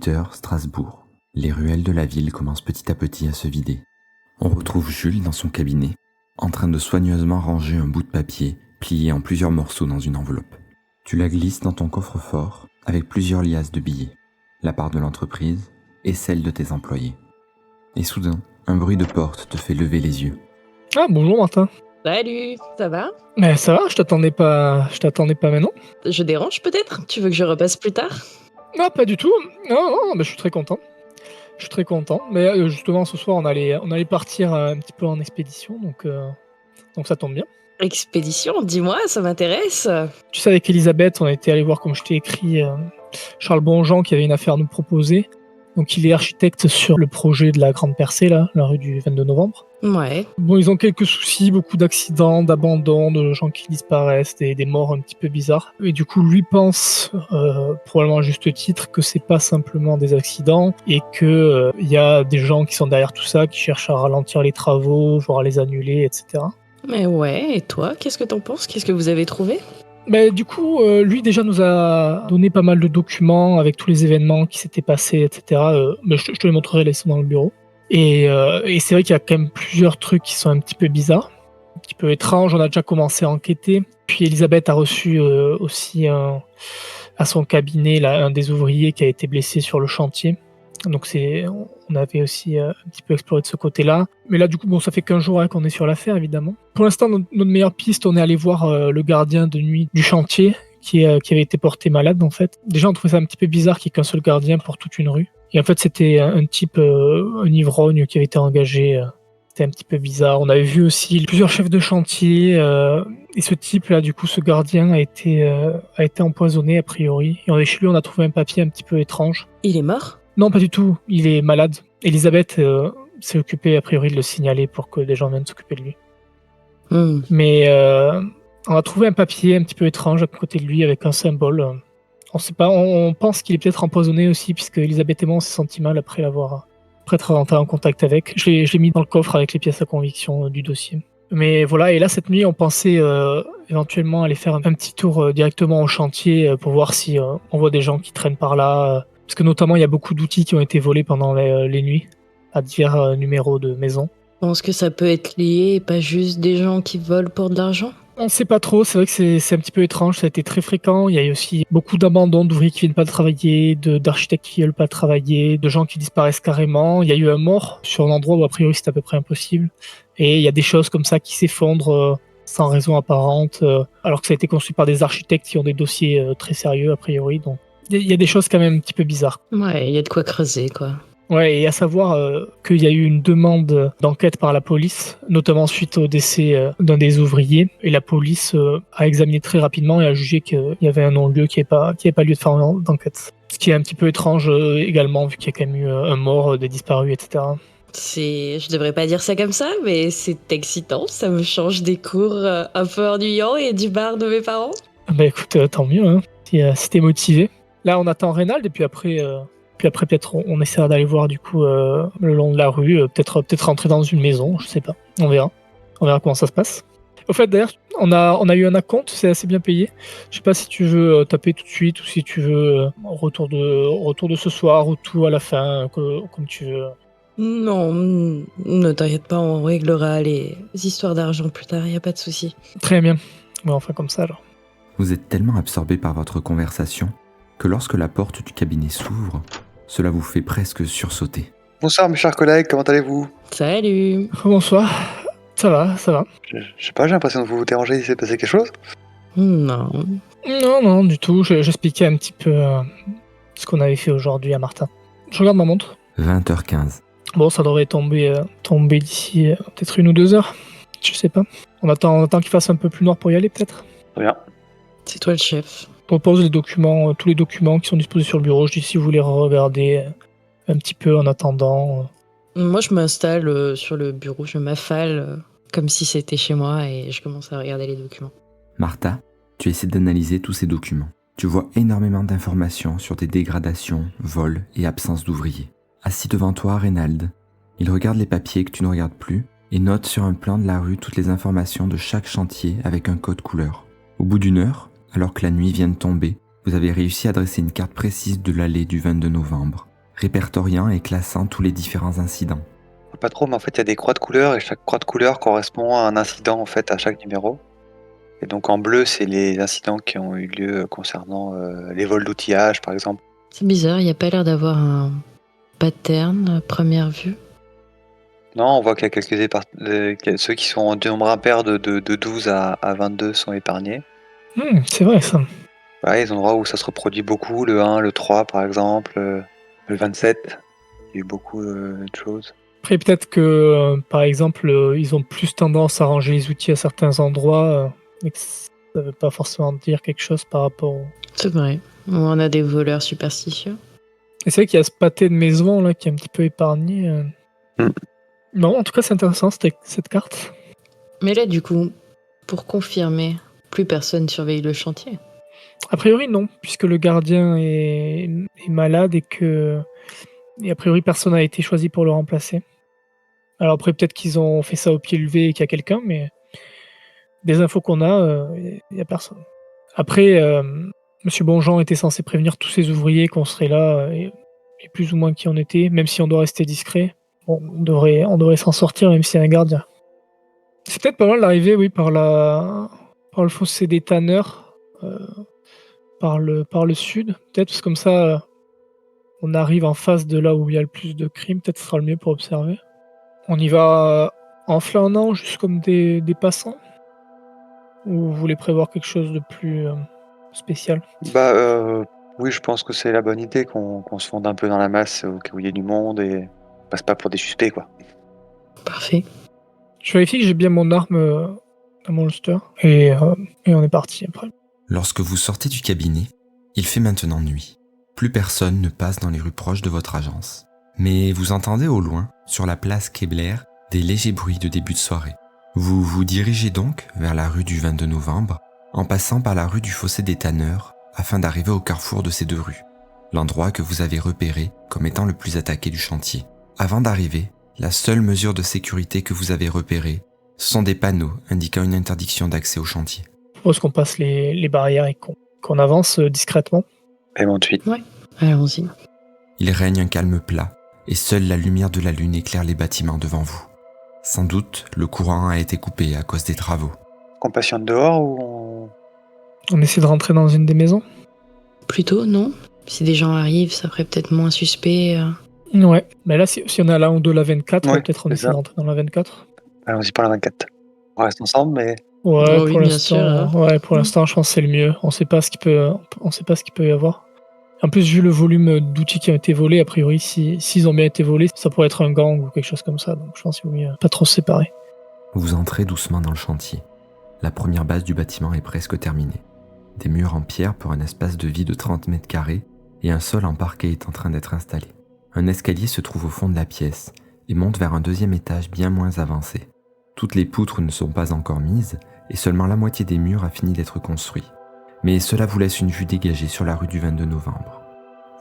18h, Strasbourg. Les ruelles de la ville commencent petit à petit à se vider. On retrouve Jules dans son cabinet, en train de soigneusement ranger un bout de papier plié en plusieurs morceaux dans une enveloppe. Tu la glisses dans ton coffre-fort avec plusieurs liasses de billets, la part de l'entreprise et celle de tes employés. Et soudain, un bruit de porte te fait lever les yeux. Ah, bonjour Martin. Salut, ça va? Mais ça va, je t'attendais pas maintenant. Je dérange peut-être? Tu veux que je repasse plus tard? Non, pas du tout. Non, mais je suis très content. Mais justement, ce soir, on allait partir un petit peu en expédition, donc ça tombe bien. Expédition, dis-moi, ça m'intéresse. Tu sais, avec Elisabeth, on était allé voir, comme je t'ai écrit, Charles Bonjean qui avait une affaire à nous proposer. Donc il est architecte sur le projet de la Grande Percée, là, la rue du 22 novembre. Ouais. Bon, ils ont quelques soucis, beaucoup d'accidents, d'abandons, de gens qui disparaissent, des morts un petit peu bizarres. Et du coup, lui pense, probablement à juste titre, que c'est pas simplement des accidents et que il y a des gens qui sont derrière tout ça, qui cherchent à ralentir les travaux, voire à les annuler, etc. Mais ouais, et toi, qu'est-ce que t'en penses? Qu'est-ce que vous avez trouvé? Mais du coup, lui déjà nous a donné pas mal de documents avec tous les événements qui s'étaient passés, etc. Mais je te les montrerai là, ils sont dans le bureau. Et c'est vrai qu'il y a quand même plusieurs trucs qui sont un petit peu bizarres, un petit peu étranges. On a déjà commencé à enquêter. Puis Elisabeth a reçu aussi à son cabinet là, un des ouvriers qui a été blessé sur le chantier. Donc on avait aussi un petit peu exploré de ce côté-là. Mais là, du coup, bon, ça fait 15 jours qu'on est sur l'affaire, évidemment. Pour l'instant, notre meilleure piste, on est allé voir le gardien de nuit du chantier qui avait été porté malade, en fait. Déjà, on trouvait ça un petit peu bizarre qu'il y ait qu'un seul gardien pour toute une rue. Et en fait, c'était un type, un ivrogne qui avait été engagé. C'était un petit peu bizarre. On avait vu aussi plusieurs chefs de chantier. Et ce type-là, du coup, ce gardien a été empoisonné, a priori. Et chez lui, on a trouvé un papier un petit peu étrange. Il est mort? Non, pas du tout. Il est malade. Elisabeth s'est occupée, a priori, de le signaler pour que des gens viennent s'occuper de lui. Mais on a trouvé un papier un petit peu étrange à côté de lui avec un symbole. On sait pas, on pense qu'il est peut-être empoisonné aussi, puisque Elisabeth et moi, on s'est senti mal après être rentré en contact avec. Je l'ai mis dans le coffre avec les pièces à conviction du dossier. Mais voilà, et là, cette nuit, on pensait éventuellement aller faire un petit tour directement au chantier pour voir si on voit des gens qui traînent par là. Parce que notamment, il y a beaucoup d'outils qui ont été volés pendant les nuits à divers numéros de maison. Je pense que ça peut être lié et pas juste des gens qui volent pour de l'argent. On sait pas trop, c'est vrai que c'est un petit peu étrange, ça a été très fréquent. Il y a eu aussi beaucoup d'abandons d'ouvriers qui viennent pas travailler, d'architectes qui veulent pas travailler, de gens qui disparaissent carrément. Il y a eu un mort sur un endroit où a priori c'est à peu près impossible. Et il y a des choses comme ça qui s'effondrent sans raison apparente, alors que ça a été construit par des architectes qui ont des dossiers très sérieux a priori. Donc il y a des choses quand même un petit peu bizarres. Ouais, il y a de quoi creuser, quoi. Ouais, et à savoir qu'il y a eu une demande d'enquête par la police, notamment suite au décès d'un des ouvriers. Et la police a examiné très rapidement et a jugé qu'il y avait un non-lieu, qu'il n'y avait pas lieu de faire d'enquête. Ce qui est un petit peu étrange également, vu qu'il y a quand même eu un mort, des disparus, etc. Je devrais pas dire ça comme ça, mais c'est excitant. Ça me change des cours un peu ennuyants et du bar de mes parents. Bah écoute, tant mieux, hein, si t'es motivé. Là, on attend Reynald et puis après peut-être on essaiera d'aller voir du coup le long de la rue, peut-être rentrer dans une maison, je sais pas. On verra comment ça se passe. Au fait, d'ailleurs, on a eu un acompte, c'est assez bien payé. Je sais pas si tu veux taper tout de suite ou si tu veux retour de ce soir ou tout à la fin, comme tu veux. Non, ne t'inquiète pas, on réglera les histoires d'argent plus tard, y a pas de souci. Très bien. Ouais, enfin comme ça alors. Vous êtes tellement absorbé par votre conversation que lorsque la porte du cabinet s'ouvre, cela vous fait presque sursauter. Bonsoir mes chers collègues, comment allez-vous? Salut. Bonsoir. Ça va. Je sais pas, j'ai l'impression de vous déranger, il s'est passé quelque chose? Non. Non, du tout. J'expliquais un petit peu ce qu'on avait fait aujourd'hui à Martin. Je regarde ma montre. 20h15. Bon, ça devrait tomber d'ici peut-être 1 ou 2 heures. Je sais pas. On attend qu'il fasse un peu plus noir pour y aller, peut-être. Très bien. C'est toi le chef. Je propose tous les documents qui sont disposés sur le bureau. Je dis si vous voulez regarder un petit peu en attendant. Moi, je m'installe sur le bureau, je m'affale comme si c'était chez moi et je commence à regarder les documents. Martha, tu essaies d'analyser tous ces documents. Tu vois énormément d'informations sur des dégradations, vols et absence d'ouvriers. Assis devant toi, Reynald, il regarde les papiers que tu ne regardes plus et note sur un plan de la rue toutes les informations de chaque chantier avec un code couleur. Au bout d'1 heure, alors que la nuit vient de tomber, vous avez réussi à dresser une carte précise de l'allée du 22 novembre, répertoriant et classant tous les différents incidents. Pas trop, mais en fait, il y a des croix de couleur et chaque croix de couleur correspond à un incident en fait à chaque numéro. Et donc en bleu, c'est les incidents qui ont eu lieu concernant les vols d'outillage, par exemple. C'est bizarre, il n'y a pas l'air d'avoir un pattern à première vue. Non, on voit qu'il y a ceux qui sont en nombre impair de 12 à 22 sont épargnés. C'est vrai ça. Ouais, les endroits où ça se reproduit beaucoup, le 1, le 3 par exemple, le 27, il y a eu beaucoup de choses. Après, peut-être que, par exemple, ils ont plus tendance à ranger les outils à certains endroits, et que ça veut pas forcément dire quelque chose par rapport au... C'est vrai. On a des voleurs superstitieux. Et c'est vrai qu'il y a ce pâté de maison là qui est un petit peu épargné. Non, en tout cas, c'est intéressant cette carte. Mais là, du coup, pour confirmer, plus personne surveille le chantier. A priori, non, puisque le gardien est malade et a priori, personne n'a été choisi pour le remplacer. Alors après, peut-être qu'ils ont fait ça au pied levé et qu'il y a quelqu'un, mais des infos qu'on a, il n'y a personne. Après, Monsieur Bonjean était censé prévenir tous ses ouvriers qu'on serait là, et plus ou moins qui on était, même si on doit rester discret. Bon, on devrait s'en sortir, même s'il y a un gardien. C'est peut-être pas mal d'arriver, oui, par le fossé des tanneurs, par le sud, peut-être, parce que comme ça, on arrive en face de là où il y a le plus de crimes, peut-être ce sera le mieux pour observer. On y va en flânant, juste comme des passants? Ou vous voulez prévoir quelque chose de plus spécial? Oui, je pense que c'est la bonne idée qu'on se fonde un peu dans la masse au cas où il y a du monde et on passe pas pour des suspects, quoi. Parfait. Je vérifie que j'ai bien mon arme dans mon holster et on est parti après. Lorsque vous sortez du cabinet, il fait maintenant nuit. Plus personne ne passe dans les rues proches de votre agence. Mais vous entendez au loin, sur la place Kébler, des légers bruits de début de soirée. Vous vous dirigez donc vers la rue du 22 novembre, en passant par la rue du Fossé des Tanneurs, afin d'arriver au carrefour de ces deux rues, l'endroit que vous avez repéré comme étant le plus attaqué du chantier. Avant d'arriver, la seule mesure de sécurité que vous avez repérée, ce sont des panneaux indiquant une interdiction d'accès au chantier. Je propose qu'on passe les barrières et qu'on avance discrètement. Paiement de suite. Allons-y. Il règne un calme plat, et seule la lumière de la lune éclaire les bâtiments devant vous. Sans doute, le courant a été coupé à cause des travaux. Qu'on patiente dehors ou On essaie de rentrer dans une des maisons? Plutôt, non? Si des gens arrivent, ça ferait peut-être moins suspect. Ouais, mais là, si on est à la 1 ou de la 24, Ouais, peut-être on c'est essaie ça. de rentrer dans la 24. Allons-y par la 24. On reste ensemble, mais Ouais, Oh oui, pour bien l'instant, sûr, hein. pour l'instant, je pense que c'est le mieux. On sait pas ce qu'il peut y avoir. En plus, vu le volume d'outils qui ont été volés, a priori, s'ils ont bien été volés, ça pourrait être un gang ou quelque chose comme ça. Donc, je pense qu'il vaut mieux pas trop se séparer. Vous entrez doucement dans le chantier. La première base du bâtiment est presque terminée. Des murs en pierre pour un espace de vie de 30 mètres carrés et un sol en parquet est en train d'être installé. Un escalier se trouve au fond de la pièce et monte vers un deuxième étage bien moins avancé. Toutes les poutres ne sont pas encore mises et seulement la moitié des murs a fini d'être construit. Mais cela vous laisse une vue dégagée sur la rue du 22 novembre.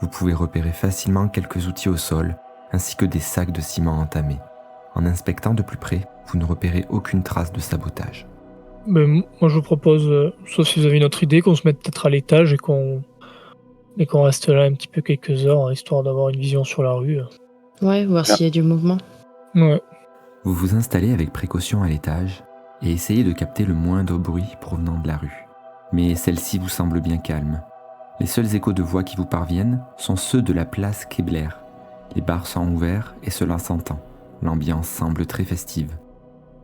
Vous pouvez repérer facilement quelques outils au sol ainsi que des sacs de ciment entamés. En inspectant de plus près, vous ne repérez aucune trace de sabotage. Mais moi, je vous propose, sauf si vous avez une autre idée, qu'on se mette peut-être à l'étage et qu'on reste là un petit peu quelques heures, histoire d'avoir une vision sur la rue. Ouais, voir s'il y a du mouvement. Ouais. Vous vous installez avec précaution à l'étage et essayez de capter le moindre bruit provenant de la rue. Mais celle-ci vous semble bien calme. Les seuls échos de voix qui vous parviennent sont ceux de la place Kébler. Les bars sont ouverts et cela s'entend. L'ambiance semble très festive.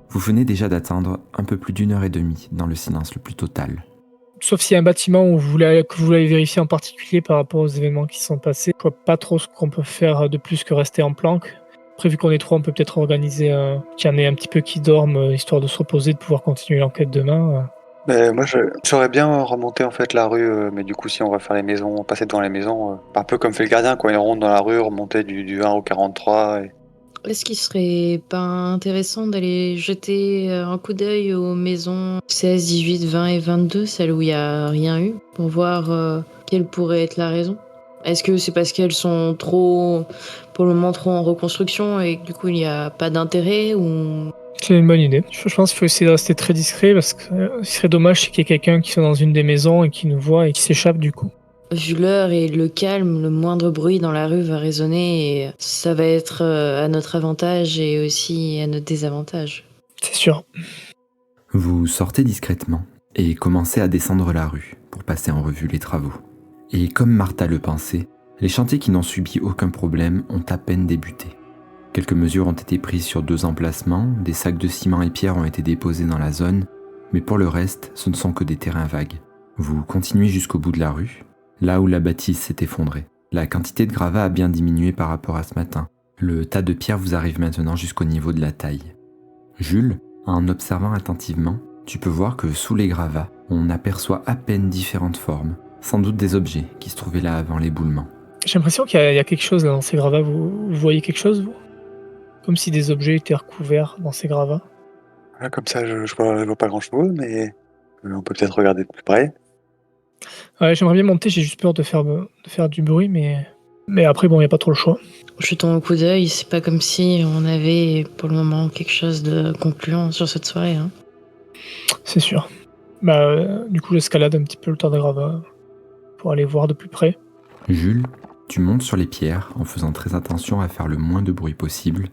Vous venez déjà d'attendre un peu plus d'1 heure et demie dans le silence le plus total. Sauf s'il y a un bâtiment que vous voulez vérifier en particulier par rapport aux événements qui se sont passés. Je vois pas trop ce qu'on peut faire de plus que rester en planque. Après, vu qu'on est trois, on peut peut-être organiser qu'il y en ait un petit peu qui dorment, histoire de se reposer, de pouvoir continuer l'enquête demain. Mais moi, j'aurais bien remonté en fait la rue, mais du coup, si on va faire les maisons, passer devant les maisons, un peu comme fait le gardien, quoi, une ronde dans la rue, remonter du 1 au 43. Est-ce qu'il serait pas intéressant d'aller jeter un coup d'œil aux maisons 16, 18, 20 et 22, celles où il n'y a rien eu, pour voir quelle pourrait être la raison? Est-ce que c'est parce qu'elles sont pour le moment trop en reconstruction et que du coup il n'y a pas d'intérêt ou... C'est une bonne idée. Je pense qu'il faut essayer de rester très discret parce que ce qui serait dommage, c'est qu'il y ait quelqu'un qui soit dans une des maisons et qui nous voit et qui s'échappe du coup. Vu l'heure et le calme, le moindre bruit dans la rue va résonner et ça va être à notre avantage et aussi à notre désavantage. C'est sûr. Vous sortez discrètement et commencez à descendre la rue pour passer en revue les travaux. Et comme Martha le pensait, les chantiers qui n'ont subi aucun problème ont à peine débuté. Quelques mesures ont été prises sur 2 emplacements, des sacs de ciment et pierres ont été déposés dans la zone, mais pour le reste, ce ne sont que des terrains vagues. Vous continuez jusqu'au bout de la rue, là où la bâtisse s'est effondrée. La quantité de gravats a bien diminué par rapport à ce matin. Le tas de pierres vous arrive maintenant jusqu'au niveau de la taille. Jules, en observant attentivement, tu peux voir que sous les gravats, on aperçoit à peine différentes formes, sans doute des objets qui se trouvaient là avant l'éboulement. J'ai l'impression qu'il y a quelque chose là dans ces gravats. Vous voyez quelque chose, vous? Comme si des objets étaient recouverts dans ces gravats. Là, comme ça, je vois pas grand-chose, mais on peut peut-être regarder de plus près. Ouais, j'aimerais bien monter, j'ai juste peur de faire du bruit, mais après, bon, il n'y a pas trop le choix. Jetons un coup d'œil, c'est pas comme si on avait pour le moment quelque chose de concluant sur cette soirée. Hein. C'est sûr. Du coup, j'escalade un petit peu le tas de gravats pour aller voir de plus près. Jules, tu montes sur les pierres en faisant très attention à faire le moins de bruit possible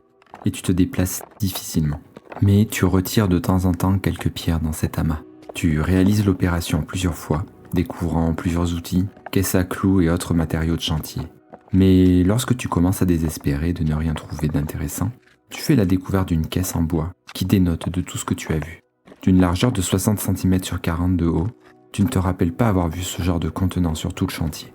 et tu te déplaces difficilement. Mais tu retires de temps en temps quelques pierres dans cet amas. Tu réalises l'opération plusieurs fois, découvrant plusieurs outils, caisses à clous et autres matériaux de chantier. Mais lorsque tu commences à désespérer de ne rien trouver d'intéressant, tu fais la découverte d'une caisse en bois qui dénote de tout ce que tu as vu. D'une largeur de 60 cm sur 40 de haut, tu ne te rappelles pas avoir vu ce genre de contenant sur tout le chantier.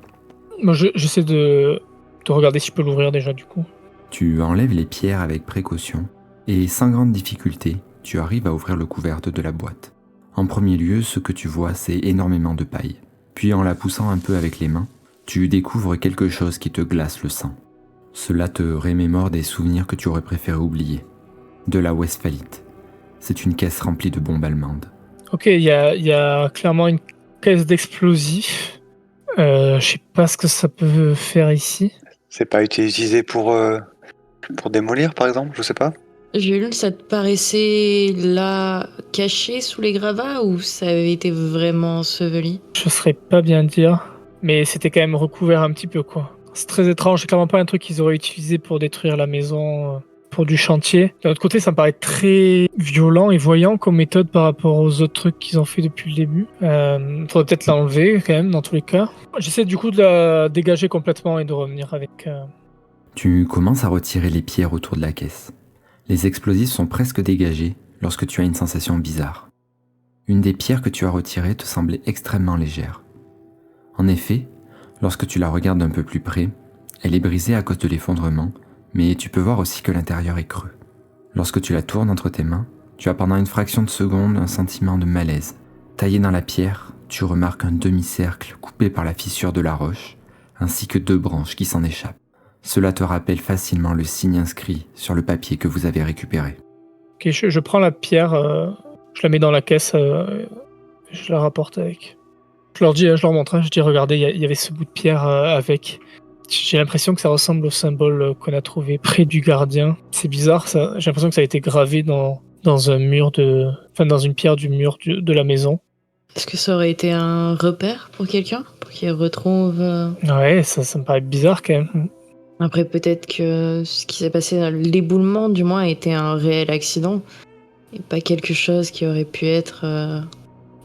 Moi, j'essaie de regarder si je peux l'ouvrir déjà, du coup. Tu enlèves les pierres avec précaution et sans grande difficulté, tu arrives à ouvrir le couvercle de la boîte. En premier lieu, ce que tu vois, c'est énormément de paille. Puis en la poussant un peu avec les mains, tu découvres quelque chose qui te glace le sang. Cela te remémore des souvenirs que tu aurais préféré oublier. De la Westphalite. C'est une caisse remplie de bombes allemandes. Ok, il y a clairement une caisse d'explosifs. Je sais pas ce que ça peut faire ici. C'est pas utilisé pour démolir, par exemple, je sais pas. Jules, ça te paraissait là caché sous les gravats ou ça avait été vraiment enseveli? Je saurais pas bien dire, mais c'était quand même recouvert un petit peu, quoi. C'est très étrange, c'est clairement pas un truc qu'ils auraient utilisé pour détruire la maison, pour du chantier. D'un autre côté, ça me paraît très violent et voyant comme méthode par rapport aux autres trucs qu'ils ont fait depuis le début. Faudrait peut-être l'enlever quand même, dans tous les cas. J'essaie du coup de la dégager complètement et de revenir avec... Tu commences à retirer les pierres autour de la caisse. Les explosifs sont presque dégagés lorsque tu as une sensation bizarre. Une des pierres que tu as retirées te semblait extrêmement légère. En effet, lorsque tu la regardes d'un peu plus près, elle est brisée à cause de l'effondrement, mais tu peux voir aussi que l'intérieur est creux. Lorsque tu la tournes entre tes mains, tu as pendant une fraction de seconde un sentiment de malaise. Taillé dans la pierre, tu remarques un demi-cercle coupé par la fissure de la roche, ainsi que 2 branches qui s'en échappent. Cela te rappelle facilement le signe inscrit sur le papier que vous avez récupéré. Ok, je prends la pierre, je la mets dans la caisse, je la rapporte avec. Je leur montre, je dis regardez, il y avait ce bout de pierre avec. J'ai l'impression que ça ressemble au symbole qu'on a trouvé près du gardien. C'est bizarre, ça. J'ai l'impression que ça a été gravé dans un mur dans une pierre du mur de la maison. Est-ce que ça aurait été un repère pour quelqu'un? Pour qu'il retrouve... Ouais, ça me paraît bizarre quand même. Après, peut-être que ce qui s'est passé dans l'éboulement, du moins, était un réel accident et pas quelque chose qui aurait pu être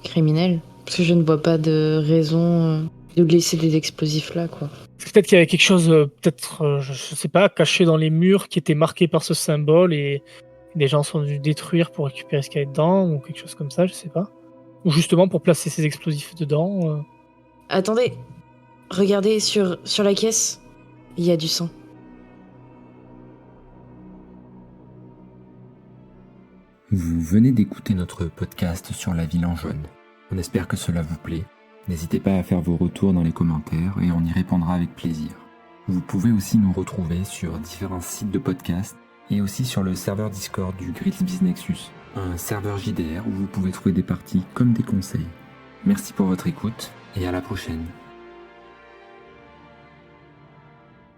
criminel. Parce que je ne vois pas de raison de laisser des explosifs là, quoi. Peut-être qu'il y avait quelque chose, je sais pas, caché dans les murs qui était marqué par ce symbole et des gens sont venus détruire pour récupérer ce qu'il y avait dedans ou quelque chose comme ça, je sais pas. Ou justement pour placer ces explosifs dedans. Attendez, regardez sur la caisse, il y a du sang. Vous venez d'écouter notre podcast sur la ville en jaune. On espère que cela vous plaît. N'hésitez pas à faire vos retours dans les commentaires et on y répondra avec plaisir. Vous pouvez aussi nous retrouver sur différents sites de podcast et aussi sur le serveur Discord du Grills Biz Nexus, un serveur JDR où vous pouvez trouver des parties comme des conseils. Merci pour votre écoute et à la prochaine.